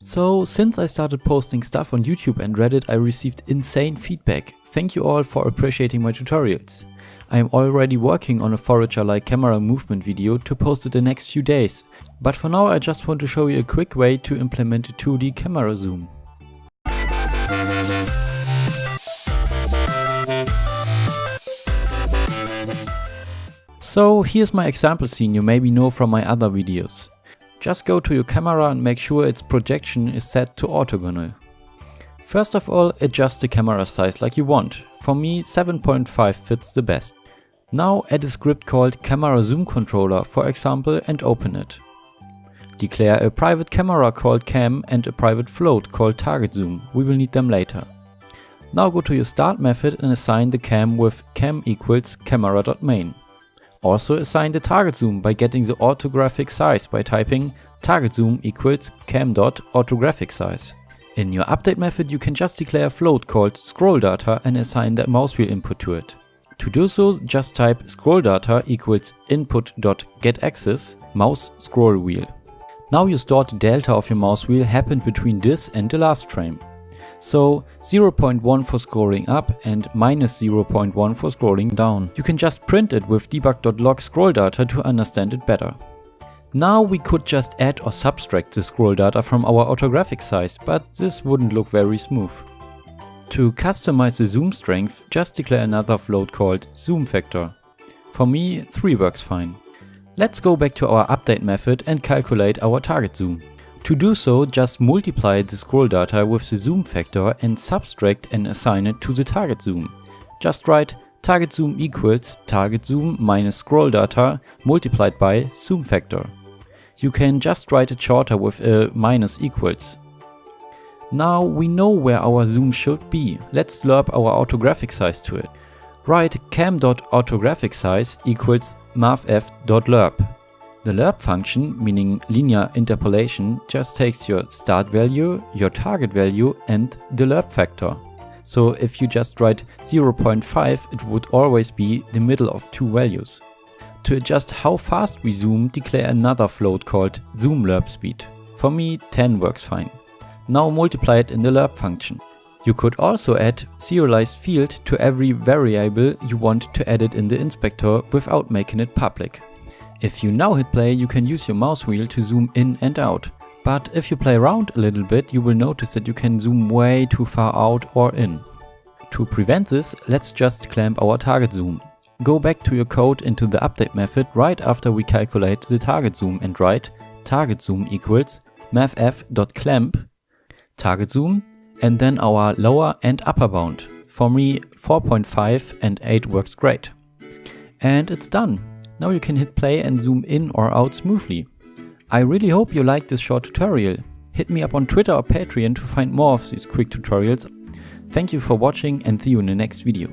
So, since I started posting stuff on YouTube and Reddit, I received insane feedback. Thank you all for appreciating my tutorials. I am already working on a forager-like camera movement video to post it the next few days, but for now I just want to show you a quick way to implement a 2D camera zoom. So here's my example scene you maybe know from my other videos. Just go to your camera and make sure its projection is set to orthogonal. First of all, adjust the camera size like you want. For me, 7.5 fits the best. Now add a script called camera zoom controller, for example, and open it. Declare a private camera called cam and a private float called target zoom. We will need them later. Now go to your start method and assign the cam with cam equals camera.main. Also assign the target zoom by getting the orthographic size by typing target zoom equals cam.orthographic size. In your update method you can just declare a float called scroll data and assign the mouse wheel input to it. To do so, just type scroll data equals input.getAxis mouse scroll wheel. Now you store the delta of your mouse wheel happened between this and the last frame. So 0.1 for scrolling up and minus 0.1 for scrolling down. You can just print it with debug.log scroll data to understand it better. Now we could just add or subtract the scroll data from our orthographic size, but this wouldn't look very smooth. To customize the zoom strength, just declare another float called zoom factor. For me, 3 works fine. Let's go back to our update method and calculate our target zoom. To do so, just multiply the scroll data with the zoom factor and subtract and assign it to the target zoom. Just write target zoom equals target zoom minus scroll data multiplied by zoom factor. You can just write it shorter with a minus equals. Now we know where our zoom should be. Let's slurp our orthographic size to it. Write cam.orthographic size equals mavf.lerp. The lerp function, meaning linear interpolation, just takes your start value, your target value and the lerp factor. So if you just write 0.5, it would always be the middle of 2 values. To adjust how fast we zoom, declare another float called zoom lerp speed. For me, 10 works fine. Now multiply it in the lerp function. You could also add serialized field to every variable you want to edit in the inspector without making it public. If you now hit play, you can use your mouse wheel to zoom in and out. But if you play around a little bit, you will notice that you can zoom way too far out or in. To prevent this, let's just clamp our target zoom. Go back to your code into the update method right after we calculate the target zoom and write target zoom equals mavf.clamp target zoom and then our lower and upper bound. For me, 4.5 and 8 works great. And it's done. Now you can hit play and zoom in or out smoothly. I really hope you liked this short tutorial. Hit me up on Twitter or Patreon to find more of these quick tutorials. Thank you for watching and see you in the next video.